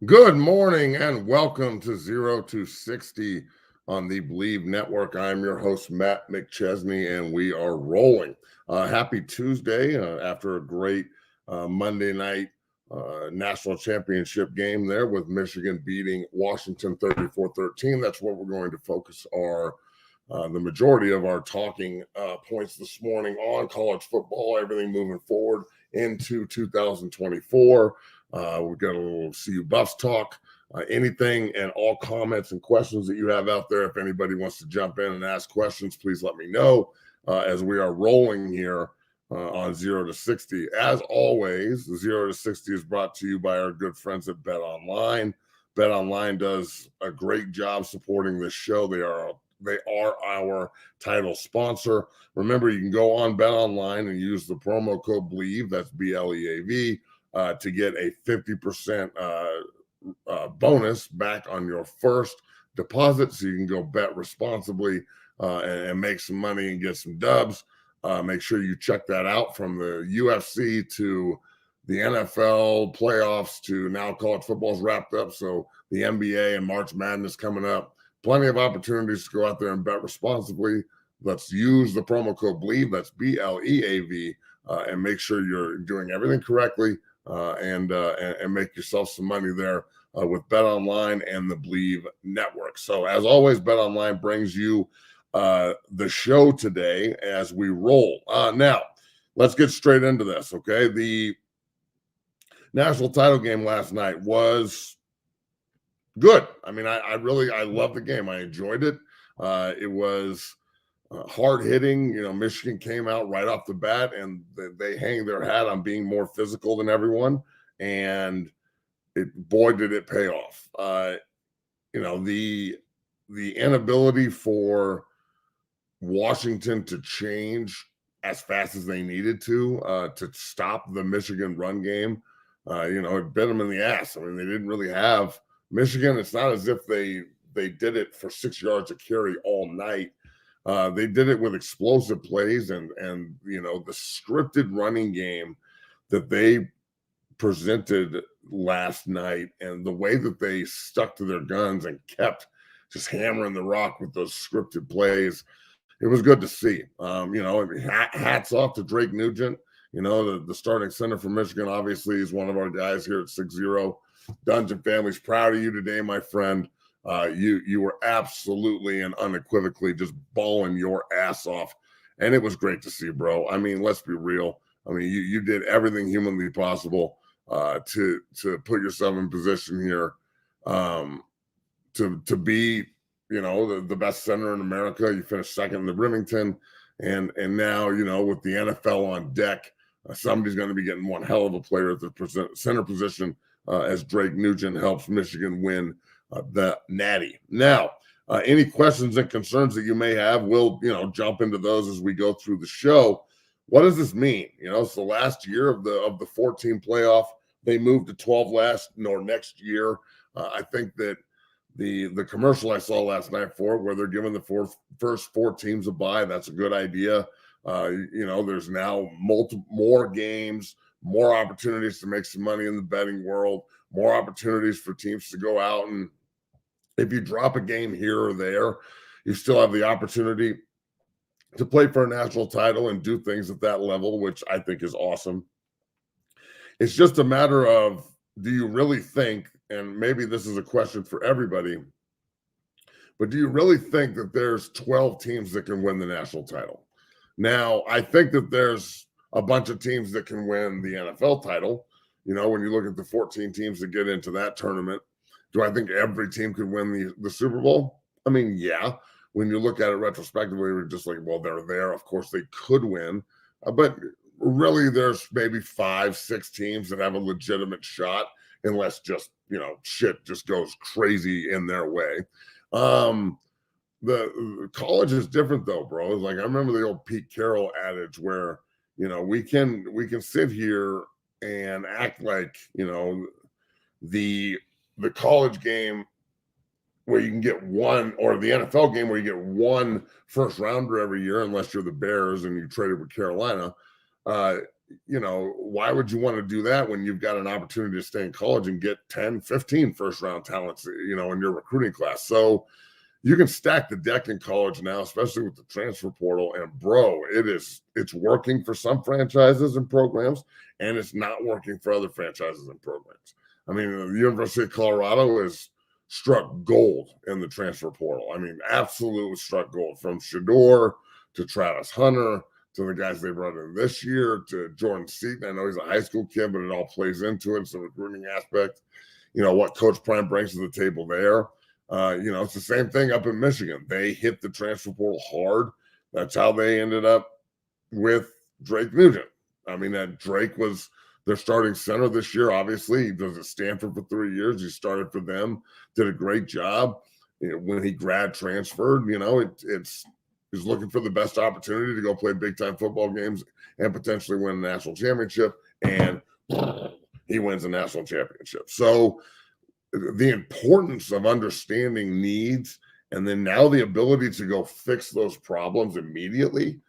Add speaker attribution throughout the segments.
Speaker 1: Good morning and welcome to 0 to 60 on the Believe Network. I'm your host, Matt McChesney, and we are rolling. Happy Tuesday after a great Monday night national championship game there with Michigan beating Washington 34-13. That's what we're going to focus the majority of our talking points this morning on college football, everything moving forward into 2024. We've got a little CU Buffs talk, anything and all comments and questions that you have out there. If anybody wants to jump in and ask questions, please let me know as we are rolling here on 0 to 60. As always, the 0 to 60 is brought to you by our good friends at Bet Online. Bet Online does a great job supporting this show. They are our title sponsor. Remember, you can go on Bet Online and use the promo code BLEAV, that's BLEAV, to get a 50% bonus back on your first deposit, so you can go bet responsibly and make some money and get some dubs. Make sure you check that out, from the UFC to the NFL playoffs to now college football's wrapped up, so the NBA and March Madness coming up. Plenty of opportunities to go out there and bet responsibly. Let's use the promo code BLEAV, that's BLEAV, and make sure you're doing everything correctly and make yourself some money there with Bet Online and the Believe Network. So as always, Bet Online brings you the show today as we roll. Now, let's get straight into this, okay? The national title game last night was good. I mean, I loved the game. I enjoyed it. It was hard hitting. Michigan came out right off the bat and they hang their hat on being more physical than everyone. And boy, did it pay off. The inability for Washington to change as fast as they needed to stop the Michigan run game, it bit them in the ass. I mean, they didn't really have Michigan. It's not as if they did it for 6 yards of carry all night. They did it with explosive plays and the scripted running game that they presented last night, and the way that they stuck to their guns and kept just hammering the rock with those scripted plays. It was good to see. Hats off to Drake Nugent. The starting center for Michigan, obviously, is one of our guys here at 6-0. Dungeon family's proud of you today, my friend. You were absolutely and unequivocally just balling your ass off, and it was great to see, bro. I mean, let's be real. I mean, you did everything humanly possible to put yourself in position here to be the best center in America. You finished second in the Remington, and now with the NFL on deck, somebody's going to be getting one hell of a player at the center position as Drake Nugent helps Michigan win the Natty. Now, any questions and concerns that you may have, we'll jump into those as we go through the show. What does this mean? So last year of the 14 playoff, they moved to 12 next year. I think that the commercial I saw last night for it, where they're giving the first 4 teams a bye, that's a good idea. There's now more games, more opportunities to make some money in the betting world, more opportunities for teams to go out, and if you drop a game here or there, you still have the opportunity to play for a national title and do things at that level, which I think is awesome. It's just a matter of, do you really think, and maybe this is a question for everybody, but do you really think that there's 12 teams that can win the national title? Now, I think that there's a bunch of teams that can win the NFL title. When you look at the 14 teams that get into that tournament, do I think every team could win the Super Bowl? I mean, yeah. When you look at it retrospectively, we're just like, well, they're there. Of course, they could win. But really, there's maybe 5-6 teams that have a legitimate shot, unless just, shit just goes crazy in their way. The college is different, though, bro. It's like, I remember the old Pete Carroll adage where, we can sit here and act like, the college game where you can get one, or the NFL game where you get one first rounder every year, unless you're the Bears and you traded with Carolina. why would you want to do that when you've got an opportunity to stay in college and get 10, 15 first-round talents, in your recruiting class? So you can stack the deck in college now, especially with the transfer portal. And bro, it's working for some franchises and programs, and it's not working for other franchises and programs. I mean, the University of Colorado has struck gold in the transfer portal. I mean, absolutely struck gold, from Shador to Travis Hunter to the guys they brought in this year to Jordan Seaton. I know he's a high school kid, but it all plays into it. It's the recruiting aspect, what Coach Prime brings to the table there. It's the same thing up in Michigan. They hit the transfer portal hard. That's how they ended up with Drake Nugent. I mean, that Drake was their starting center this year. Obviously, he was at Stanford for 3 years. He started for them, did a great job. When he grad transferred, he's looking for the best opportunity to go play big time football games and potentially win a national championship. And he wins a national championship. So the importance of understanding needs, and then now the ability to go fix those problems immediately,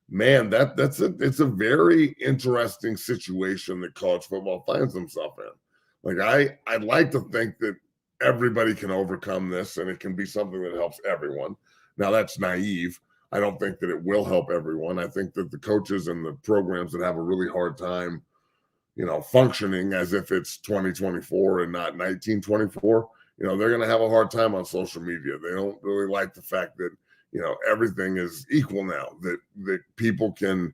Speaker 1: man, it's a very interesting situation that college football finds themselves in. Like I'd like to think that everybody can overcome this and it can be something that helps everyone. Now that's naive. I don't think that it will help everyone. I think that the coaches and the programs that have a really hard time functioning as if it's 2024 and not 1924, they're going to have a hard time on social media. They don't really like the fact that, everything is equal now, that people can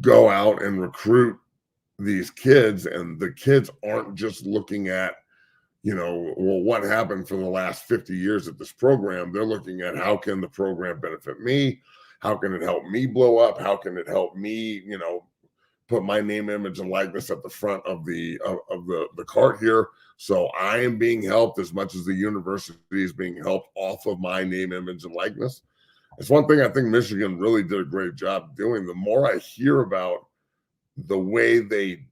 Speaker 1: go out and recruit these kids, and the kids aren't just looking at, what happened for the last 50 years at this program. They're looking at, how can the program benefit me? How can it help me blow up? How can it help me, put my name, image, and likeness at the front of the cart here, so I am being helped as much as the university is being helped off of my name, image, and likeness. It's one thing I think Michigan really did a great job doing. The more I hear about the way they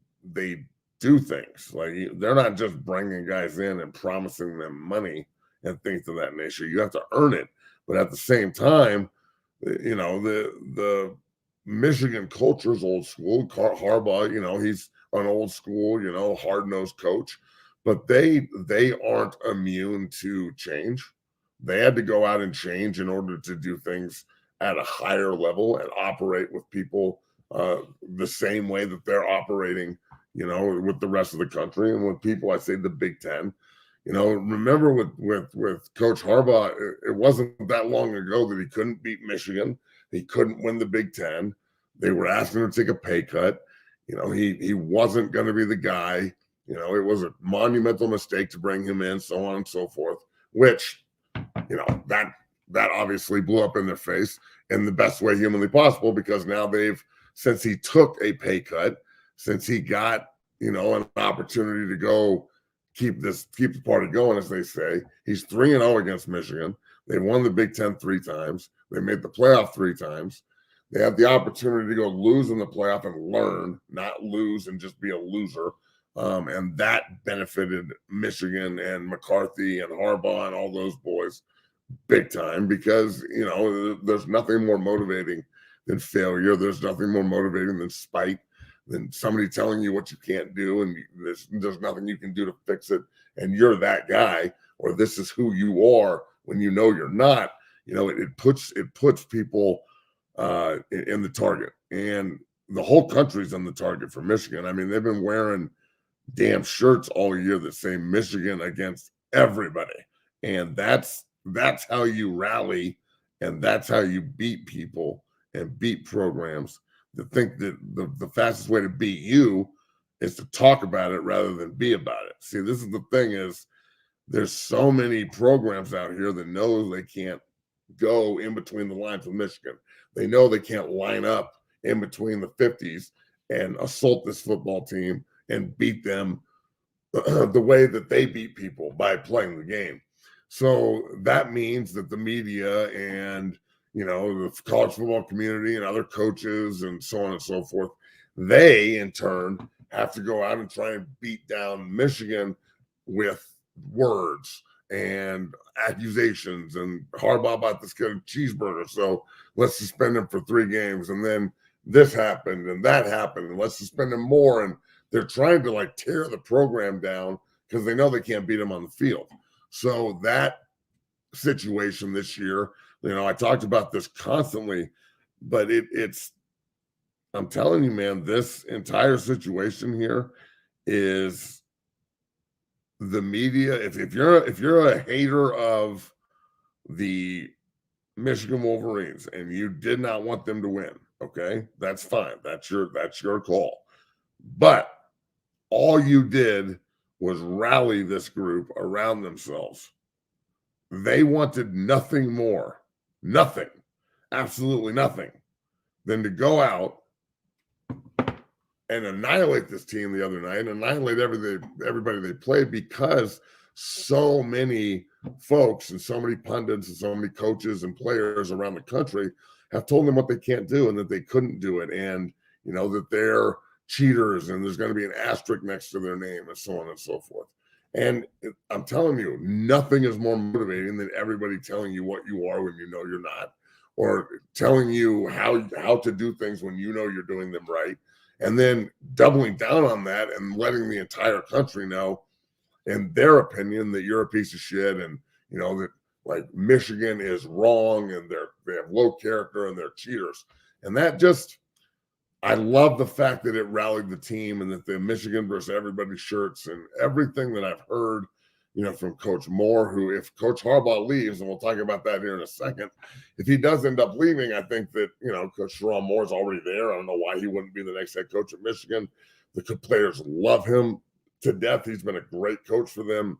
Speaker 1: do things, like they're not just bringing guys in and promising them money and things of that nature. You have to earn it, but at the same time, the Michigan culture is old school. Harbaugh, he's an old school, hard-nosed coach, but they aren't immune to change. They had to go out and change in order to do things at a higher level and operate with people the same way that they're operating, with the rest of the country and with people. I say the Big Ten. Remember with Coach Harbaugh, it wasn't that long ago that he couldn't beat Michigan. He couldn't win the Big Ten. They were asking him to take a pay cut. He wasn't going to be the guy. It was a monumental mistake to bring him in, so on and so forth, which, that obviously blew up in their face in the best way humanly possible, because now since he took a pay cut, since he got, an opportunity to go keep the party going, as they say, he's 3-0 against Michigan. They won the Big Ten 3 times. They made the playoff 3 times. They have the opportunity to go lose in the playoff and learn, not lose and just be a loser. And that benefited Michigan and McCarthy and Harbaugh and all those boys big time, because, there's nothing more motivating than failure. There's nothing more motivating than spite, than somebody telling you what you can't do, and there's nothing you can do to fix it. And you're that guy, or this is who you are, when you're not. It puts people in the target, and the whole country's on the target for Michigan. I mean, they've been wearing damn shirts all year that say Michigan against everybody, and that's how you rally, and that's how you beat people and beat programs that think that the fastest way to beat you is to talk about it rather than be about it. See, this is the thing, is there's so many programs out here that know they can't go in between the lines of Michigan. They know they can't line up in between the 50s and assault this football team and beat them the way that they beat people, by playing the game. So that means that the media and, the college football community and other coaches and so on and so forth, they in turn have to go out and try and beat down Michigan with words and accusations, and Harbaugh about this kid a cheeseburger, so let's suspend him for 3 games. And then this happened and that happened, and let's suspend him more. And they're trying to like tear the program down because they know they can't beat him on the field. So that situation this year, I talked about this constantly, but it's I'm telling you, man, this entire situation here is the media. If you're a hater of the Michigan Wolverines and you did not want them to win, okay, that's fine. That's your call. But all you did was rally this group around themselves. They wanted nothing more, nothing, absolutely nothing, than to go out and annihilate this team the other night, annihilate everybody they played, because so many folks and so many pundits and so many coaches and players around the country have told them what they can't do and that they couldn't do it, and that they're cheaters and there's going to be an asterisk next to their name and so on and so forth. And I'm telling you, nothing is more motivating than everybody telling you what you are when you know you're not, or telling you how to do things when you know you're doing them right, and then doubling down on that and letting the entire country know, in their opinion, that you're a piece of shit, and that like Michigan is wrong and they have low character and they're cheaters. And that just, I love the fact that it rallied the team, and that the Michigan versus everybody shirts and everything that I've heard, from Coach Moore, who, if Coach Harbaugh leaves, and we'll talk about that here in a second, if he does end up leaving, I think that, Coach Sharon Moore is already there. I don't know why he wouldn't be the next head coach of Michigan. The players love him to death. He's been a great coach for them,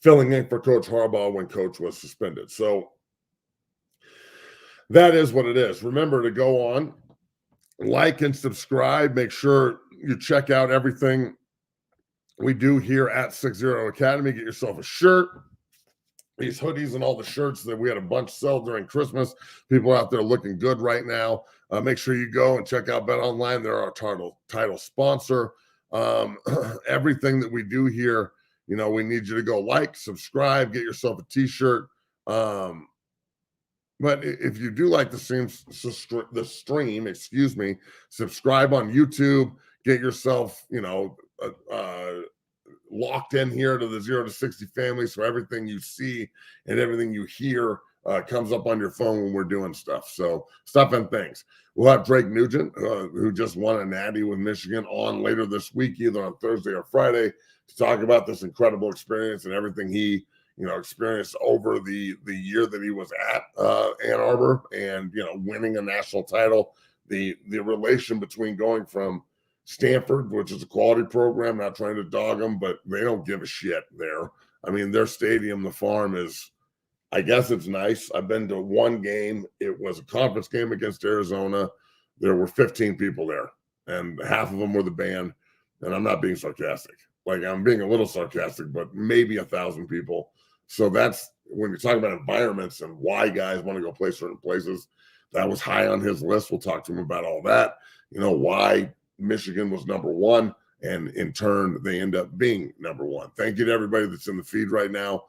Speaker 1: filling in for Coach Harbaugh when Coach was suspended. So that is what it is. Remember to go on, like and subscribe. Make sure you check out everything we do here at 60 Academy. Get yourself a shirt, these hoodies, and all the shirts that we had a bunch sell during Christmas. People out there looking good right now. Make sure you go and check out Bet Online. They're our title sponsor. Everything that we do here, we need you to go like, subscribe, get yourself a t-shirt. But if you do like the stream, subscribe on YouTube, get yourself, locked in here to the 0 to 60 family, so everything you see and everything you hear comes up on your phone when we're doing stuff. So stuff and things. We'll have Drake Nugent, who just won a natty with Michigan, on later this week, either on Thursday or Friday, to talk about this incredible experience and everything he experienced over the year that he was at Ann Arbor, and winning a national title. The relation between going from Stanford, which is a quality program, not trying to dog them, but they don't give a shit there. I mean, their stadium, the Farm, is, I guess it's nice. I've been to one game. It was a conference game against Arizona. There were 15 people there, and half of them were the band. And I'm not being sarcastic. Like, I'm being a little sarcastic, but maybe 1,000 people. So that's, when you're talking about environments and why guys want to go play certain places, that was high on his list. We'll talk to him about all that. Why Michigan was number one, and in turn, they end up being number one. Thank you to everybody that's in the feed right now.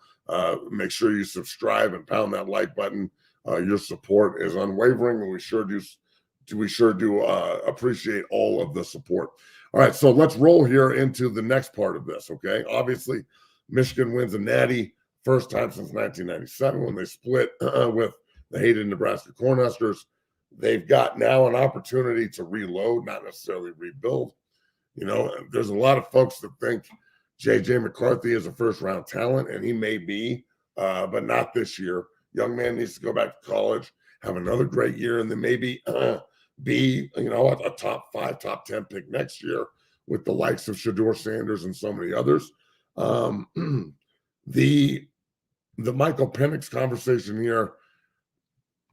Speaker 1: Make sure you subscribe and pound that like button. Your support is unwavering, and we sure do appreciate all of the support. All right, so let's roll here into the next part of this, okay? Obviously, Michigan wins a natty, first time since 1997 when they split with the hated Nebraska Cornhuskers. They've got now an opportunity to reload, not necessarily rebuild. There's a lot of folks that think J.J. McCarthy is a first-round talent, and he may be, but not this year. Young man needs to go back to college, have another great year, and then maybe be, a top 5, top 10 pick next year with the likes of Shedeur Sanders and so many others. The Michael Penix conversation here,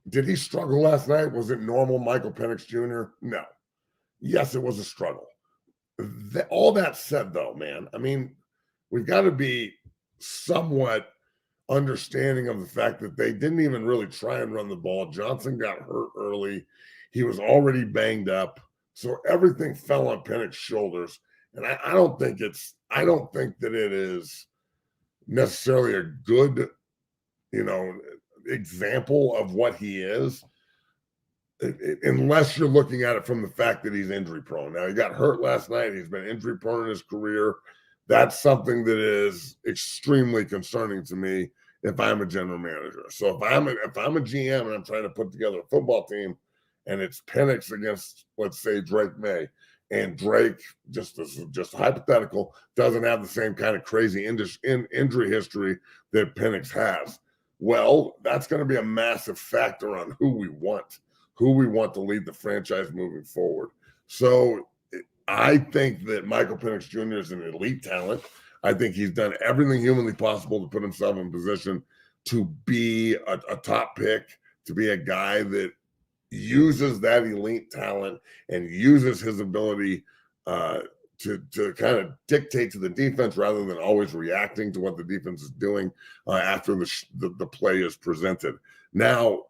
Speaker 1: did he struggle last night? Was it normal Michael Penix Jr.? No. Yes, it was a struggle. All that said, though, man, I mean, we've got to be somewhat understanding of the fact that they didn't even really try and run the ball. Johnson got hurt early. He was already banged up. So everything fell on Penix's shoulders. And I don't think that it is necessarily a good, example of what he is. unless you're looking at it from the fact that he's injury prone. Now, he got hurt last night. He's been injury prone in his career. That's something that is extremely concerning to me if I'm a general manager. So if I'm a GM and I'm trying to put together a football team and it's Penix against, let's say, Drake May, and Drake, just hypothetical, doesn't have the same kind of crazy injury history that Penix has. Well, that's going to be a massive factor on who we want to lead the franchise moving forward. So I think that Michael Penix Jr. is an elite talent. I think he's done everything humanly possible to put himself in position to be a top pick, to be a guy that uses that elite talent and uses his ability to kind of dictate to the defense rather than always reacting to what the defense is doing after the play is presented. Now,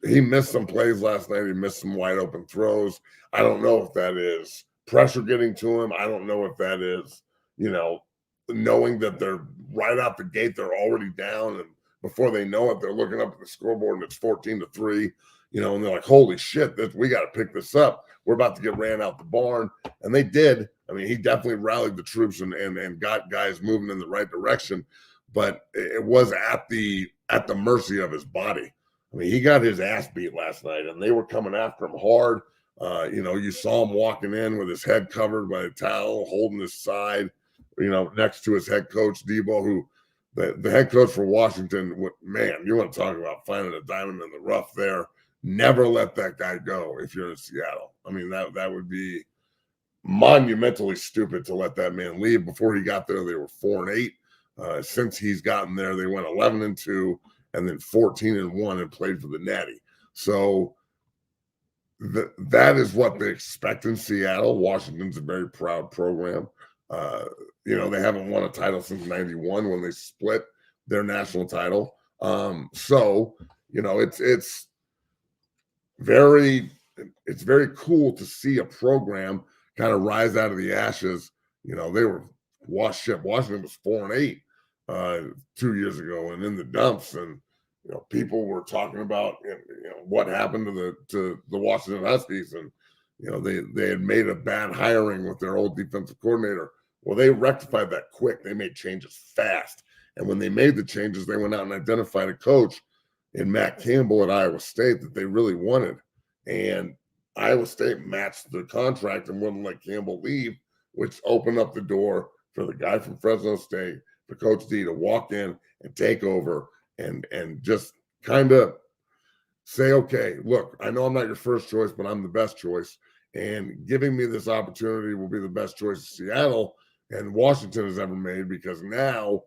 Speaker 1: he missed some plays last night. He missed some wide open throws. I don't know if that is pressure getting to him. I don't know if that is, knowing that they're right out the gate, they're already down. And before they know it, they're looking up at the scoreboard and it's 14-3, and they're like, holy shit, we got to pick this up. We're about to get ran out the barn. And they did. I mean, he definitely rallied the troops and got guys moving in the right direction, but it was at the mercy of his body. I mean, he got his ass beat last night, and they were coming after him hard. You saw him walking in with his head covered by a towel, holding his side, next to his head coach, Debo, who the head coach for Washington, man, you want to talk about finding a diamond in the rough there. Never let that guy go if you're in Seattle. I mean, that would be monumentally stupid to let that man leave. Before he got there, they were 4-8. Since he's gotten there, they went 11-2. And then 14-1 and played for the Natty. So that is what they expect in Seattle. Washington's a very proud program. They haven't won a title since '91 when they split their national title. It's very cool to see a program kind of rise out of the ashes. They were Washington was 4-8 2 years ago and in the dumps, and people were talking about what happened to the Washington Huskies, and they had made a bad hiring with their old defensive coordinator. Well, they rectified that quick. They made changes fast, and when they made the changes, they went out and identified a coach in Matt Campbell at Iowa State that they really wanted, and Iowa State matched the contract and wouldn't let Campbell leave, which opened up the door for the guy from Fresno State, for Coach D, to walk in and take over and just kind of say, okay, look, I know I'm not your first choice, but I'm the best choice. And giving me this opportunity will be the best choice Seattle and Washington has ever made, because now,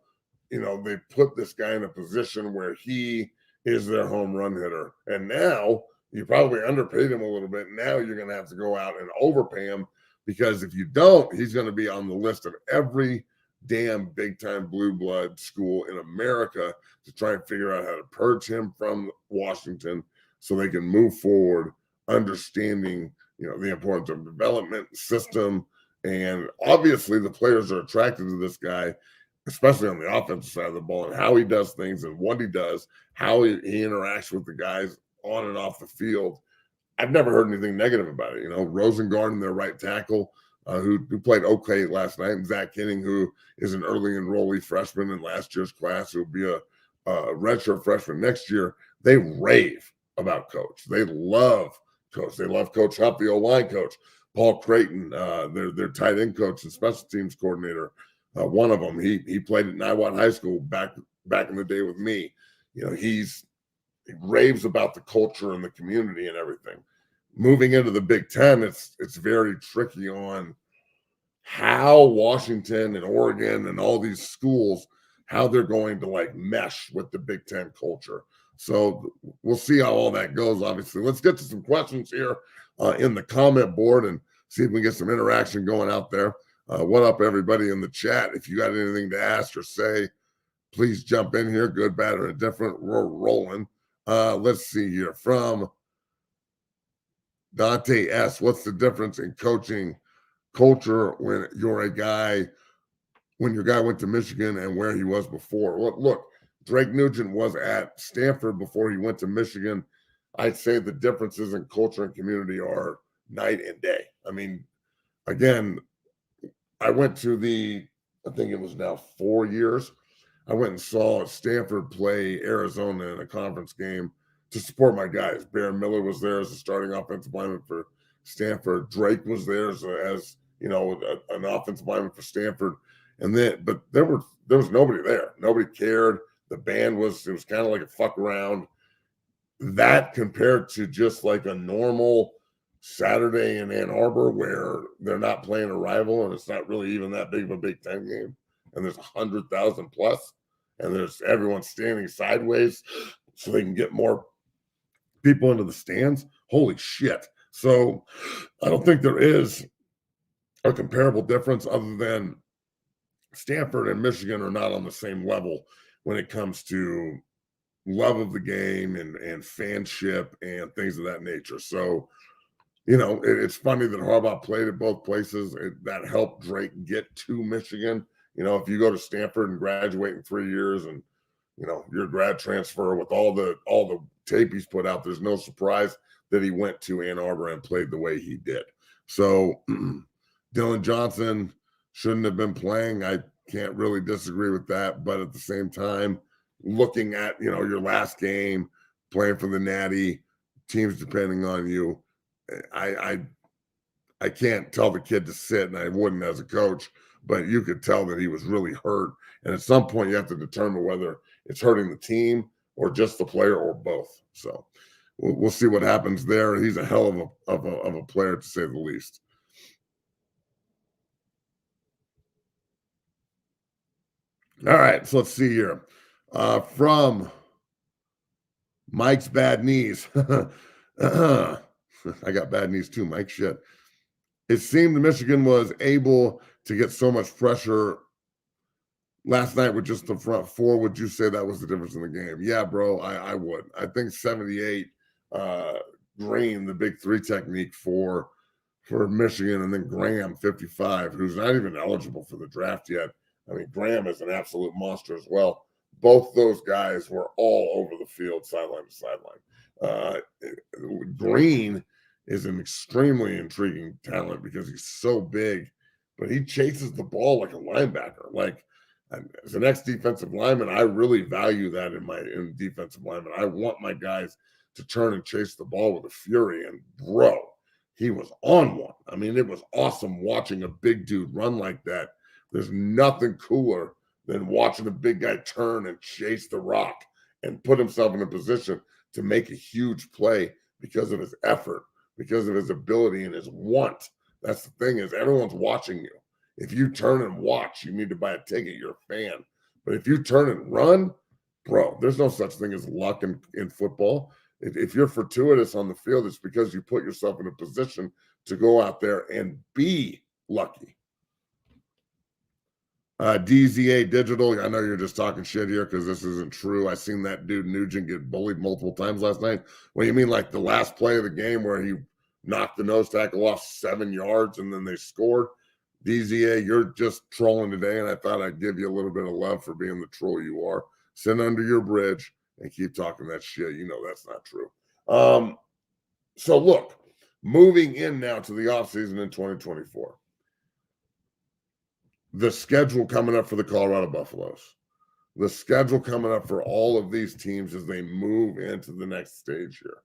Speaker 1: they put this guy in a position where he is their home run hitter. And now you probably underpaid him a little bit. Now you're going to have to go out and overpay him, because if you don't, he's going to be on the list of every damn big time blue blood school in America to try and figure out how to purge him from Washington so they can move forward, understanding, the importance of development system. And obviously the players are attracted to this guy, especially on the offensive side of the ball, and how he does things and what he does, how he interacts with the guys on and off the field. I've never heard anything negative about it. Rosengarten, their right tackle, who played okay last night, and Zach Kenning, who is an early enrollee freshman in last year's class, who will be a redshirt freshman next year. They rave about Coach. They love Coach. They love Coach Huff, the O-line coach. Paul Creighton, their tight end coach and special teams coordinator. One of them, he played at Niwot High School back in the day with me. He raves about the culture and the community and everything. Moving into the Big Ten, it's very tricky on how Washington and Oregon and all these schools, how they're going to mesh with the Big Ten culture. So we'll see how all that goes, obviously. Let's get to some questions here in the comment board and see if we can get some interaction going out there. What up, everybody in the chat? If you got anything to ask or say, please jump in here, good, bad, or indifferent. We're rolling. Let's see here from Dante S. What's the difference in coaching culture when your guy went to Michigan and where he was before? Look, Drake Nugent was at Stanford before he went to Michigan. I'd say the differences in culture and community are night and day. I mean, again, I went to I think it was now 4 years. I went and saw Stanford play Arizona in a conference game to support my guys. Baron Miller was there as a starting offensive lineman for Stanford. Drake was there as an offensive lineman for Stanford. But there was nobody there. Nobody cared. The band it was kind of like a fuck around. That compared to just like a normal Saturday in Ann Arbor where they're not playing a rival and it's not really even that big of a Big Ten game, and there's 100,000 plus, and there's everyone standing sideways so they can get more people into the stands. Holy shit. So I don't think there is a comparable difference other than Stanford and Michigan are not on the same level when it comes to love of the game and fanship and things of that nature. So, it's funny that Harbaugh played at both places. That helped Drake get to Michigan. If you go to Stanford and graduate in 3 years and, your grad transfer with all the tape he's put out, there's no surprise that he went to Ann Arbor and played the way he did. So Dylan Johnson shouldn't have been playing. I can't really disagree with that. But at the same time, looking at, your last game, playing for the Natty, teams depending on you, I can't tell the kid to sit, and I wouldn't as a coach, but you could tell that he was really hurt. And at some point, you have to determine whether it's hurting the team or just the player or both. So we'll see what happens there. He's a hell of a player, to say the least. All right, so let's see here. From Mike's Bad Knees. I got bad knees too, Mike. Shit. It seemed Michigan was able to get so much pressure last night with just the front four. Would you say that was the difference in the game? Yeah, bro, I would. I think 78 Green, the big three technique for Michigan, and then Graham 55, who's not even eligible for the draft yet. I mean, Graham is an absolute monster as well. Both those guys were all over the field, sideline to sideline. Green is an extremely intriguing talent because he's so big, but he chases the ball like a linebacker. Like, as an ex-defensive lineman, I really value that in defensive lineman. I want my guys to turn and chase the ball with a fury. And bro, he was on one. I mean, it was awesome watching a big dude run like that. There's nothing cooler than watching a big guy turn and chase the rock and put himself in a position to make a huge play because of his effort, because of his ability and his want. That's the thing, is everyone's watching you. If you turn and watch, you need to buy a ticket. You're a fan. But if you turn and run, bro, there's no such thing as luck in football. If you're fortuitous on the field, it's because you put yourself in a position to go out there and be lucky. DZA Digital, I know you're just talking shit here because this isn't true. I seen that dude Nugent get bullied multiple times last night. What do you mean, like the last play of the game where he knocked the nose tackle off 7 yards and then they scored? DZA, you're just trolling today, and I thought I'd give you a little bit of love for being the troll you are. Sit under your bridge and keep talking that shit. You know that's not true. So look, moving in now to the offseason in 2024. The schedule coming up for the Colorado Buffaloes. The schedule coming up for all of these teams as they move into the next stage here.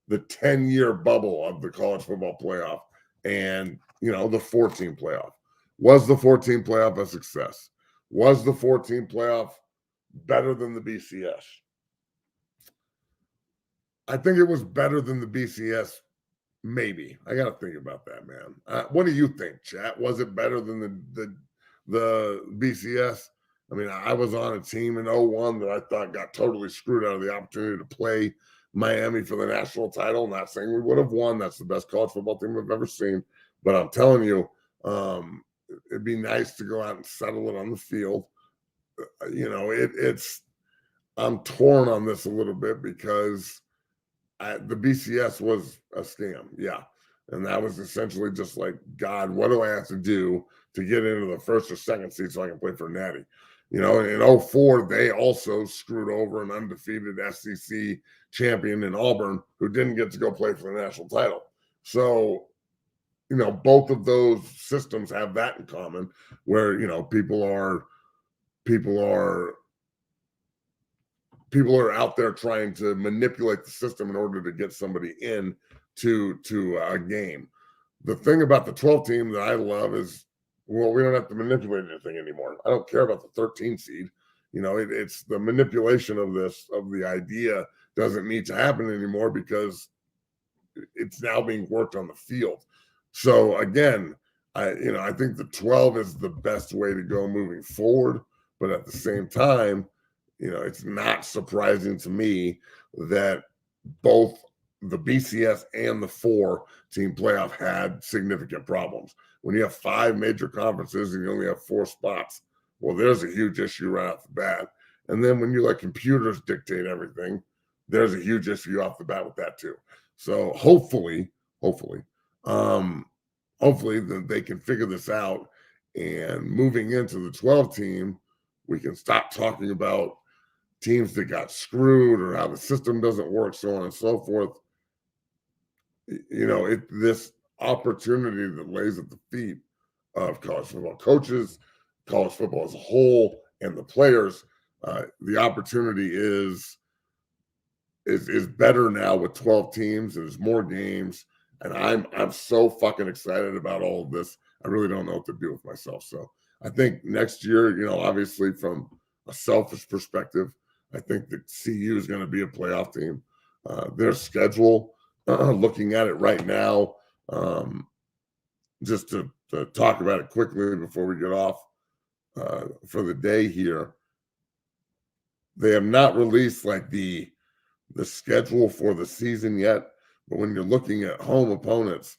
Speaker 1: The 10-year bubble of the college football playoff and, the 14 playoff. Was the 14 playoff a success? Was the 14 playoff better than the BCS? I think it was better than the BCS. Maybe. I got to think about that, man. What do you think, chat? Was it better than the BCS? I mean, I was on a team in 01 that I thought got totally screwed out of the opportunity to play Miami for the national title. Not saying we would have won. That's the best college football team I've ever seen. But I'm telling you, it'd be nice to go out and settle it on the field. I'm torn on this a little bit because the BCS was a scam. Yeah. And that was essentially just like, God, what do I have to do to get into the first or second seed so I can play for Natty? In '04, they also screwed over an undefeated SEC champion in Auburn who didn't get to go play for the national title. So, both of those systems have that in common, where people are out there trying to manipulate the system in order to get somebody in to a game. The thing about the 12 team that I love is, well, we don't have to manipulate anything anymore. I don't care about the 13 seed. It's the manipulation of the idea doesn't need to happen anymore because it's now being worked on the field. So again, I think the 12 is the best way to go moving forward. But at the same time, it's not surprising to me that both the BCS and the 4-team playoff had significant problems. When you have 5 major conferences and you only have 4 spots, well, there's a huge issue right off the bat. And then when you let computers dictate everything, there's a huge issue off the bat with that too. So hopefully that they can figure this out. And moving into the 12 team, we can stop talking about teams that got screwed or how the system doesn't work, so on and so forth. This opportunity that lays at the feet of college football coaches, college football as a whole, and the players. The opportunity is better now with 12 teams. There's more games, and I'm so fucking excited about all of this. I really don't know what to do with myself. So I think next year, obviously from a selfish perspective, I think that CU is going to be a playoff team. Their schedule, looking at it right now, just to talk about it quickly before we get off for the day here, they have not released like the schedule for the season yet. But when you're looking at home opponents,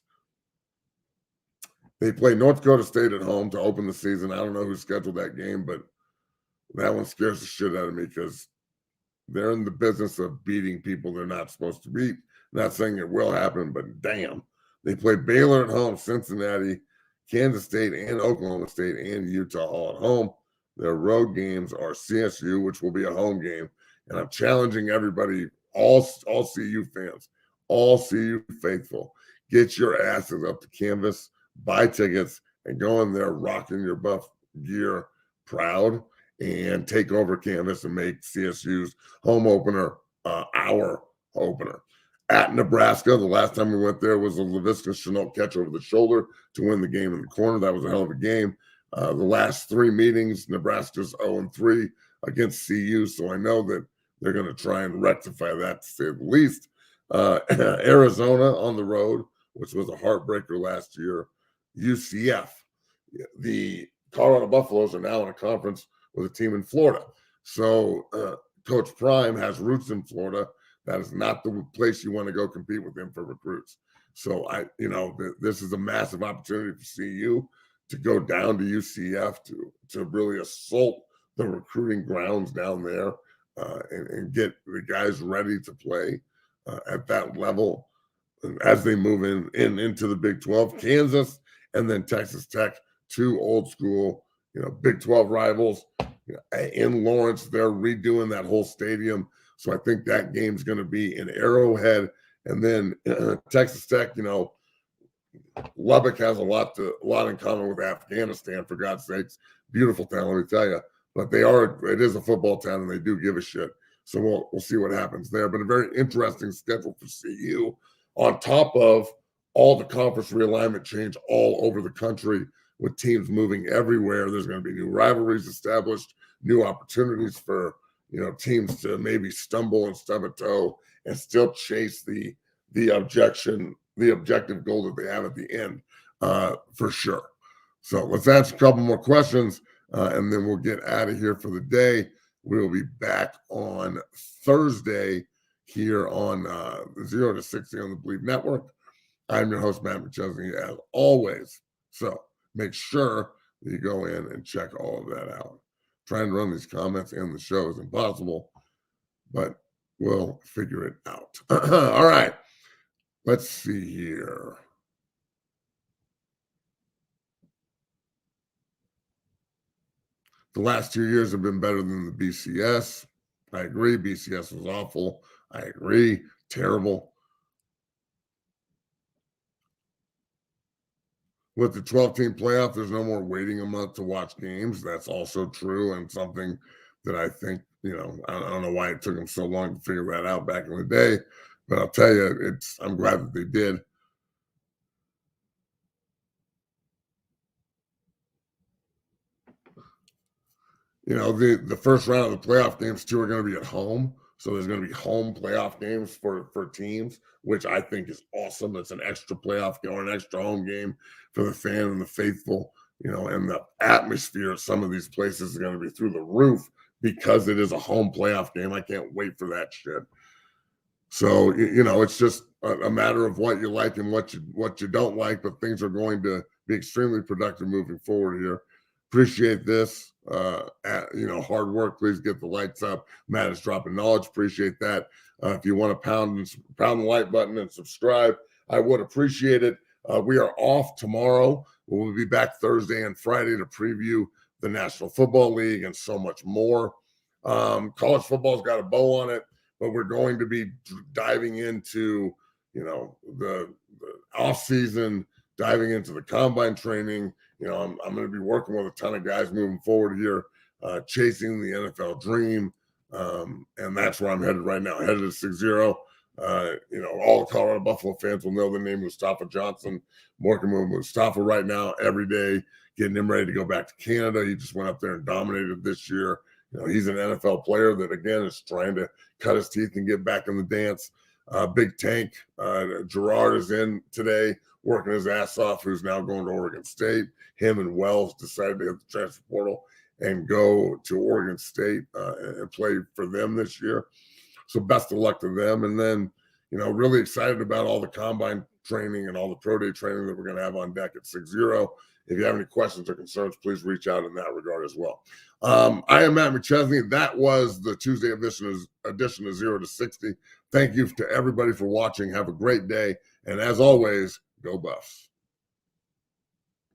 Speaker 1: they play North Dakota State at home to open the season. I don't know who scheduled that game, but that one scares the shit out of me because they're in the business of beating people they're not supposed to beat. Not saying it will happen, but damn. They play Baylor at home, Cincinnati, Kansas State, and Oklahoma State, and Utah all at home. Their road games are CSU, which will be a home game. And I'm challenging everybody, all CU fans, all CU faithful, get your asses up to Canvas, buy tickets, and go in there rocking your Buff gear proud and take over Canvas and make CSU's home opener our opener. At Nebraska, the last time we went there was a Laviska Shenault catch over the shoulder to win the game in the corner. That was a hell of a game. The last 3 meetings, Nebraska's 0-3 against CU, so I know that they're going to try and rectify that, to say the least. Arizona on the road, which was a heartbreaker last year. UCF. The Colorado Buffaloes are now in a conference with a team in Florida. So Coach Prime has roots in Florida. That is not the place you want to go compete with him for recruits. So this is a massive opportunity for CU to go down to UCF to really assault the recruiting grounds down there and get the guys ready to play at that level as they move into the Big 12. Kansas and then Texas Tech, 2 old school, Big 12 rivals. In Lawrence, they're redoing that whole stadium. So I think that game's going to be in Arrowhead. And then Texas Tech, Lubbock has a lot in common with Afghanistan, for God's sakes. Beautiful town, let me tell you. But it is a football town, and they do give a shit. So we'll see what happens there. But a very interesting schedule for CU on top of all the conference realignment change all over the country with teams moving everywhere. There's going to be new rivalries established, new opportunities for teams to maybe stumble and stub a toe and still chase the objective goal that they have at the end, for sure. So let's ask a couple more questions, and then we'll get out of here for the day. We'll be back on Thursday here on 0 to 60 on the Believe Network. I'm your host, Matt McChesney, as always. So make sure that you go in and check all of that out. Trying to run these comments and the show is impossible, but we'll figure it out. All right. Let's see here. The last 2 years have been better than the BCS. I agree. BCS was awful. I agree. Terrible. With the 12-team playoff, there's no more waiting a month to watch games. That's also true, and something that I think, I don't know why it took them so long to figure that out back in the day, but I'll tell you, I'm glad that they did. The first round of the playoff games too are going to be at home. So there's going to be home playoff games for teams, which I think is awesome. It's an extra playoff game or an extra home game for the fan and the faithful, and the atmosphere of some of these places is going to be through the roof because it is a home playoff game. I can't wait for that shit. So, it's just a matter of what you like and what you don't like, but things are going to be extremely productive moving forward here. Appreciate this. Hard work. Please get the lights up. Matt is dropping knowledge. Appreciate that. If you want to pound the like button and subscribe, I would appreciate it. We are off tomorrow. We'll be back Thursday and Friday to preview the National Football League and so much more. College football's got a bow on it, but we're going to be diving into, the off-season, diving into the combine training. I'm going to be working with a ton of guys moving forward here, chasing the NFL dream. And that's where I'm headed right now, headed to 6-0. All the Colorado Buffalo fans will know the name Mustafa Johnson. I'm working with Mustafa right now every day, getting him ready to go back to Canada. He just went up there and dominated this year. He's an NFL player that, again, is trying to cut his teeth and get back in the dance. Big Tank, Gerard is in today, working his ass off, who's now going to Oregon State. Him and Wells decided to hit the transfer portal and go to Oregon State and play for them this year. So best of luck to them. And then, really excited about all the combine training and all the pro day training that we're going to have on deck at 6-0. If you have any questions or concerns, please reach out in that regard as well. I am Matt McChesney. That was the Tuesday edition of 0 to 60. Thank you to everybody for watching. Have a great day. And as always, go Buffs.